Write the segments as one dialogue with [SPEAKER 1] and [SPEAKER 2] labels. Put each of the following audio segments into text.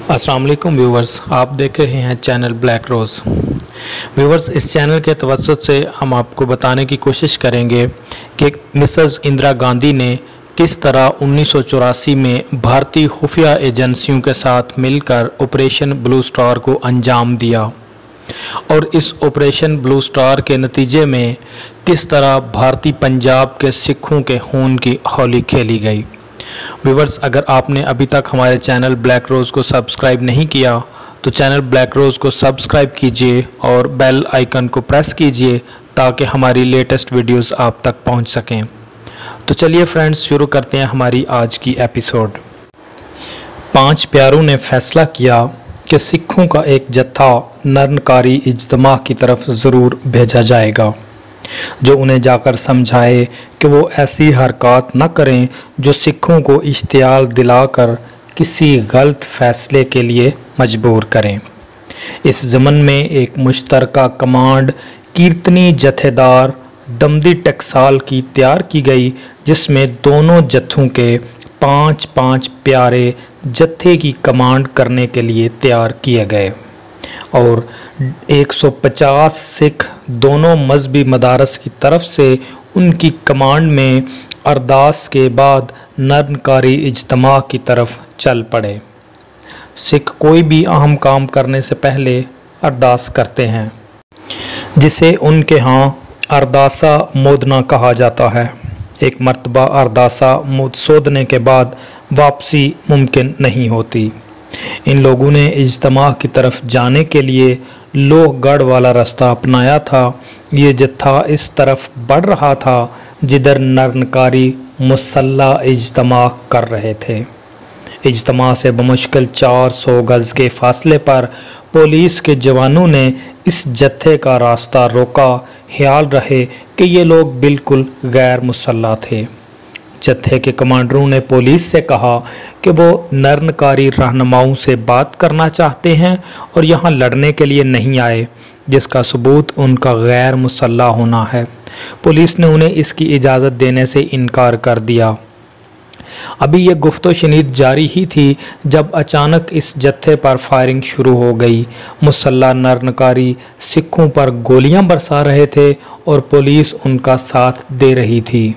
[SPEAKER 1] अस्सलाम वालेकुम व्यूवर्स, आप देख रहे हैं चैनल ब्लैक रोज़। व्यूवर्स, इस चैनल के तवज्जुह से हम आपको बताने की कोशिश करेंगे कि मिसेस इंदिरा गांधी ने किस तरह 1984 में भारतीय खुफिया एजेंसियों के साथ मिलकर ऑपरेशन ब्लू स्टार को अंजाम दिया और इस ऑपरेशन ब्लू स्टार के नतीजे में किस तरह भारतीय पंजाब के सिखों के खून की होली खेली गई। व्यूवर्स, अगर आपने अभी तक हमारे चैनल ब्लैक रोज़ को सब्सक्राइब नहीं किया तो चैनल ब्लैक रोज़ को सब्सक्राइब कीजिए और बेल आइकन को प्रेस कीजिए ताकि हमारी लेटेस्ट वीडियोस आप तक पहुंच सकें। तो चलिए फ्रेंड्स, शुरू करते हैं हमारी आज की एपिसोड। 5 प्यारों ने फैसला किया कि सिखों का एक जत्था निरंकारी इज्तिमा की तरफ ज़रूर भेजा जाएगा जो उन्हें जाकर समझाए कि वो ऐसी हरकत न करें जो सिखों को इश्तियाल दिलाकर किसी गलत फैसले के लिए मजबूर करें। इस ज़मन में एक मुश्तरका कमांड कीर्तनी जत्थेदार दमदी टकसाल की तैयार की गई जिसमें दोनों जत्थों के 5-5 प्यारे जत्थे की कमांड करने के लिए तैयार किए गए और 150 सिख दोनों मजहबी मदारस की तरफ से उनकी कमांड में अरदास के बाद निरंकारी इज्तिमा की तरफ चल पड़े। सिख कोई भी अहम काम करने से पहले अरदास करते हैं जिसे उनके यहाँ अरदासा मोदना कहा जाता है। एक मर्तबा अरदासा सोदने के बाद वापसी मुमकिन नहीं होती। इन लोगों ने इज्तिमा की तरफ जाने के लिए लोहगढ़ वाला रास्ता अपनाया था। ये जत्था इस तरफ बढ़ रहा था जिधर निरंकारी मुसल्ला इज्तिमा कर रहे थे। इज्तिमा से बमुश्किल 400 गज के फासले पर पुलिस के जवानों ने इस जत्थे का रास्ता रोका, ख्याल रहे कि ये लोग बिल्कुल गैर मुसल्ला थे। जत्थे के कमांडरों ने पुलिस से कहा कि वो निरंकारी रहनुमाओं से बात करना चाहते हैं और यहाँ लड़ने के लिए नहीं आए, जिसका सबूत उनका गैर मुसल्ला होना है। पुलिस ने उन्हें इसकी इजाज़त देने से इनकार कर दिया। अभी ये गुफ्तो शनीद जारी ही थी जब अचानक इस जत्थे पर फायरिंग शुरू हो गई। मुसल्ला निरंकारी सिखों पर गोलियां बरसा रहे थे और पुलिस उनका साथ दे रही थी।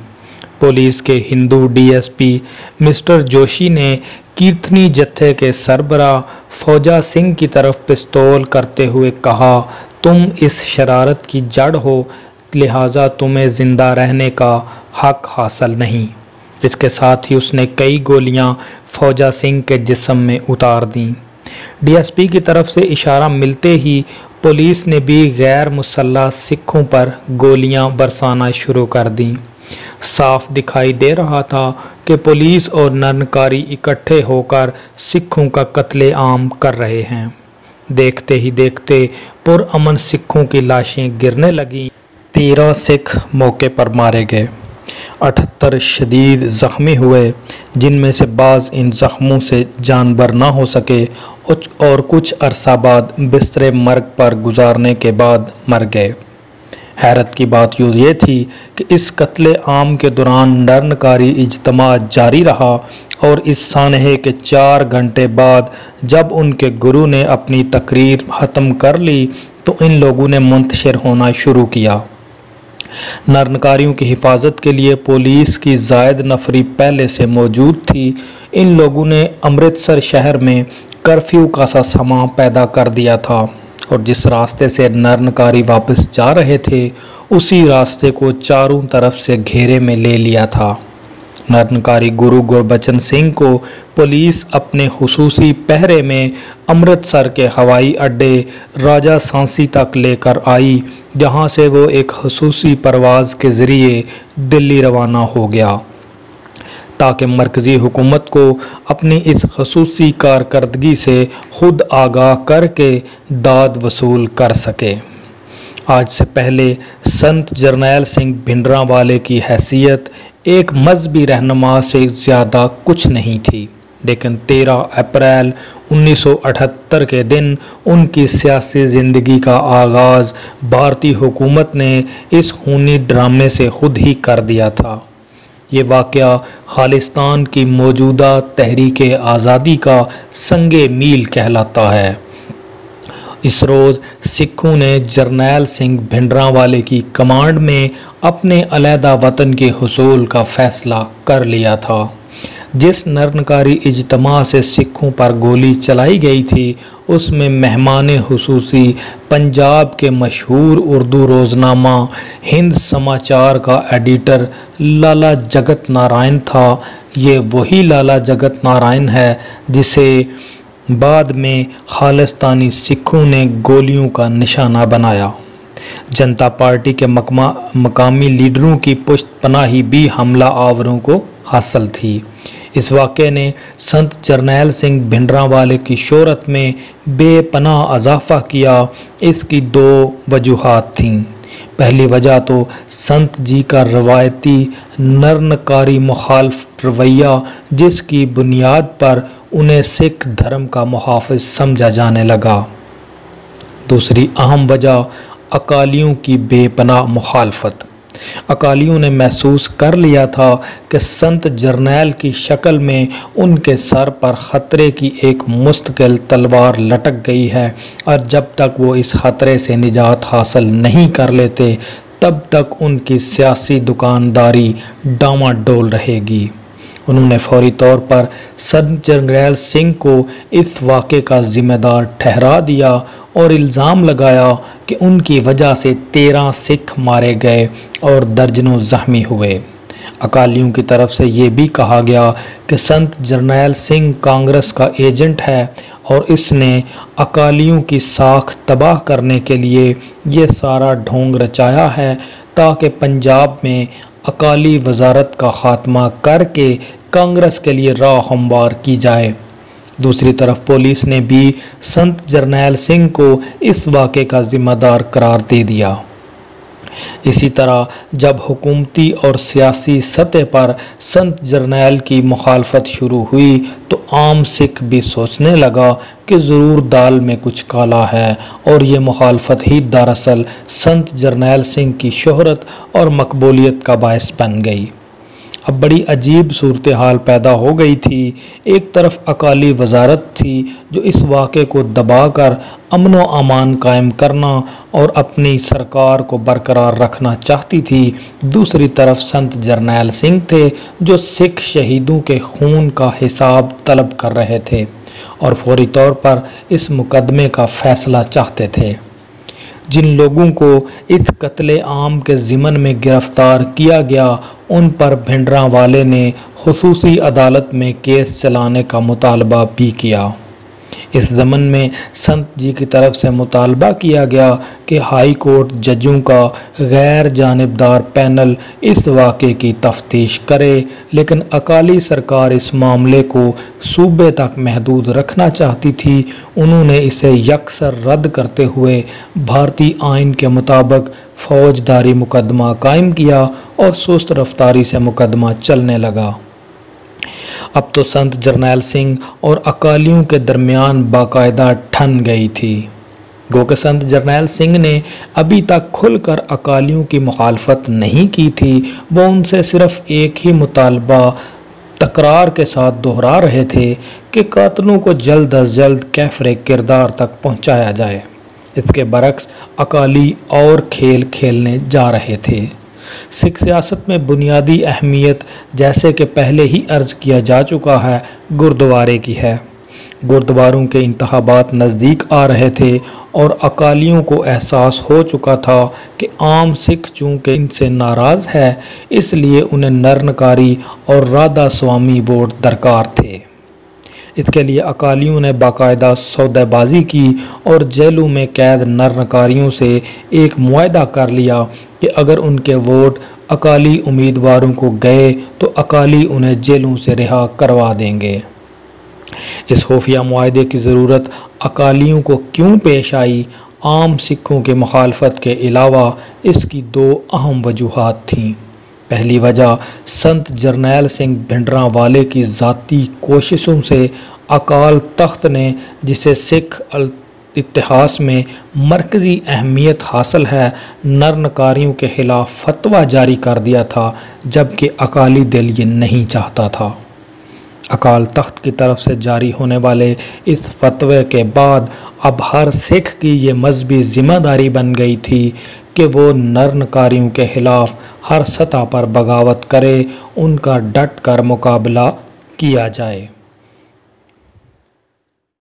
[SPEAKER 1] पुलिस के हिंदू डीएसपी मिस्टर जोशी ने कीर्तनी जत्थे के सरबरा फौजा सिंह की तरफ पिस्तौल करते हुए कहा, तुम इस शरारत की जड़ हो, लिहाजा तुम्हें ज़िंदा रहने का हक हासिल नहीं। इसके साथ ही उसने कई गोलियां फौजा सिंह के जिस्म में उतार दीं। डीएसपी की तरफ से इशारा मिलते ही पुलिस ने भी गैर मुसल्ला सिखों पर गोलियां बरसाना शुरू कर दीं। साफ दिखाई दे रहा था कि पुलिस और निरंकारी इकट्ठे होकर सिखों का कत्ले आम कर रहे हैं। देखते ही देखते पुरअमन सिखों की लाशें गिरने लगीं। 13 सिख मौके पर मारे गए, 78 शदीद ज़ख्मी हुए, जिनमें से बाज़ इन ज़ख्मों से जानबर ना हो सके और कुछ अरसा बाद बिस्तरे मर्ग पर गुजारने के बाद मर गए। हैरत की बात ये थी कि इस कत्ले आम के दौरान निरंकारी इज्तिमा जारी रहा और इस सानहे के 4 घंटे बाद जब उनके गुरु ने अपनी तकरीर ख़त्म कर ली तो इन लोगों ने मुंतशिर होना शुरू किया। निरंकारियों की हिफाजत के लिए पुलिस की ज़ायद नफरी पहले से मौजूद थी। इन लोगों ने अमृतसर शहर में कर्फ्यू का सा समा पैदा कर दिया था और जिस रास्ते से निरंकारी वापस जा रहे थे उसी रास्ते को चारों तरफ से घेरे में ले लिया था। निरंकारी गुरु गुरबचन सिंह को पुलिस अपने खुसूसी पहरे में अमृतसर के हवाई अड्डे राजा सांसी तक लेकर आई, जहां से वो एक खुसूसी परवाज़ के ज़रिए दिल्ली रवाना हो गया ताकि मरकज़ी हुकूमत को अपनी इस खसूसी कारकर्दगी से खुद आगाह करके दाद वसूल कर सके। आज से पहले संत जरनैल सिंह भिंडरांवाले की हैसियत एक मजहबी रहनुमा से ज़्यादा कुछ नहीं थी, लेकिन 13 अप्रैल 1978 के दिन उनकी सियासी ज़िंदगी का आगाज़ भारतीय हुकूमत ने इस खूनी ड्रामे से खुद ही कर दिया था। ये वाक़या खालिस्तान की मौजूदा तहरीक आज़ादी का संगे मील कहलाता है। इस रोज़ सिखों ने जरनैल सिंह भिंडरांवाले की कमांड में अपने अलहदा वतन के हुसूल का फ़ैसला कर लिया था। जिस नरनकारी इज्तिमा से सिखों पर गोली चलाई गई थी, उसमें मेहमान हुसूसी पंजाब के मशहूर उर्दू रोज़नामा हिंद समाचार का एडिटर लाला जगत नारायण था। ये वही लाला जगत नारायण है जिसे बाद में खालिस्तानी सिखों ने गोलियों का निशाना बनाया। जनता पार्टी के मकामी लीडरों की पुष्टपनाही भी हमला आवरों को हासिल थी। इस वाक़े ने संत जरनैल सिंह भिंडरांवाले की शोहरत में बेपनाह इजाफ़ा किया। इसकी दो वजूहात थीं। पहली वजह तो संत जी का रवायती नरनकारी मुखालिफ रवैया, जिसकी बुनियाद पर उन्हें सिख धर्म का मुहाफ़िज़ समझा जाने लगा। दूसरी अहम वजह अकालियों की बेपनाह मुखालफत। अकालियों ने महसूस कर लिया था कि संत जरनैल की शक्ल में उनके सर पर ख़तरे की एक मुस्तकिल तलवार लटक गई है, और जब तक वो इस ख़तरे से निजात हासिल नहीं कर लेते, तब तक उनकी सियासी दुकानदारी डामाडोल रहेगी। उन्होंने फौरी तौर पर संत जरनैल सिंह को इस वाक़े का ज़िम्मेदार ठहरा दिया और इल्ज़ाम लगाया कि उनकी वजह से 13 सिख मारे गए और दर्जनों ज़ख्मी हुए। अकालियों की तरफ से ये भी कहा गया कि संत जरनैल सिंह कांग्रेस का एजेंट है और इसने अकालियों की साख तबाह करने के लिए ये सारा ढोंग रचाया है, ताकि पंजाब में अकाली वजारत का ख़ात्मा करके कांग्रेस के लिए राह हमवार की जाए। दूसरी तरफ पुलिस ने भी संत जरनैल सिंह को इस वाक़े का ज़िम्मेदार करार दे दिया। इसी तरह जब हुकूमती और सियासी सतह पर संत जरनैल की मुखालफत शुरू हुई, तो आम सिख भी सोचने लगा कि ज़रूर दाल में कुछ काला है, और ये मुखालफत ही दरअसल संत जरनैल सिंह की शोहरत और मकबूलियत का बायस बन गई। अब बड़ी अजीब सूरत हाल पैदा हो गई थी। एक तरफ अकाली वजारत थी जो इस वाक़े को दबाकर अमन व अमान कायम करना और अपनी सरकार को बरकरार रखना चाहती थी। दूसरी तरफ संत जरनैल सिंह थे जो सिख शहीदों के खून का हिसाब तलब कर रहे थे और फौरी तौर पर इस मुकदमे का फ़ैसला चाहते थे। जिन लोगों को इस कत्ले आम के ज़िमन में गिरफ़्तार किया गया, उन पर भिंडरांवाले ने खुसूसी अदालत में केस चलाने का मुतालबा भी किया। इस ज़मन में संत जी की तरफ से मुतालबा किया गया कि हाई कोर्ट जजों का गैर जानिबदार पैनल इस वाक़े की तफ्तीश करे, लेकिन अकाली सरकार इस मामले को सूबे तक महदूद रखना चाहती थी। उन्होंने इसे यकसर रद्द करते हुए भारतीय आइन के मुताबिक फौजदारी मुकदमा कायम किया और सुस्त रफ्तारी से मुकदमा चलने लगा। अब तो संत जरनैल सिंह और अकालियों के दरमियान बाकायदा ठन गई थी। गो कि संत जरनैल सिंह ने अभी तक खुलकर अकालियों की मुखालफत नहीं की थी। वो उनसे सिर्फ एक ही मुतालबा तकरार के साथ दोहरा रहे थे कि कातलों को जल्द अज जल्द कैफरे किरदार तक पहुंचाया जाए। इसके बरक्स अकाली और खेल खेलने जा रहे थे। सिख सियासत में बुनियादी अहमियत, जैसे कि पहले ही अर्ज़ किया जा चुका है, गुरुद्वारे की है। गुरुद्वारों के इंतखाबात नज़दीक आ रहे थे और अकालियों को एहसास हो चुका था कि आम सिख चूँकि इनसे नाराज़ है, इसलिए उन्हें नरनकारी और राधा स्वामी वोट दरकार थे। इसके लिए अकालियों ने बाकायदा सौदेबाजी की और जेलों में कैद नरनकारियों से एक मुआहदा कर लिया कि अगर उनके वोट अकाली उम्मीदवारों को गए तो अकाली उन्हें जेलों से रिहा करवा देंगे। इस खुफिया मुआहदे की ज़रूरत अकालियों को क्यों पेश आई? आम सिखों के मुखालफत के अलावा इसकी दो अहम वजूहात थीं। पहली वजह संत जरनैल सिंह भिंडरांवाले की ज़ाती कोशिशों से अकाल तख्त ने, जिसे सिख इतिहास में मरकज़ी अहमियत हासिल है, नरनकारियों के ख़िलाफ़ फतवा जारी कर दिया था, जबकि अकाली दल ये नहीं चाहता था। अकाल तख्त की तरफ से जारी होने वाले इस फतवे के बाद अब हर सिख की ये मजहबी ज़िम्मेदारी बन गई थी कि वो नरनकारियों के ख़िलाफ़ हर सतह पर बगावत करे, उनका डट कर मुकाबला किया जाए।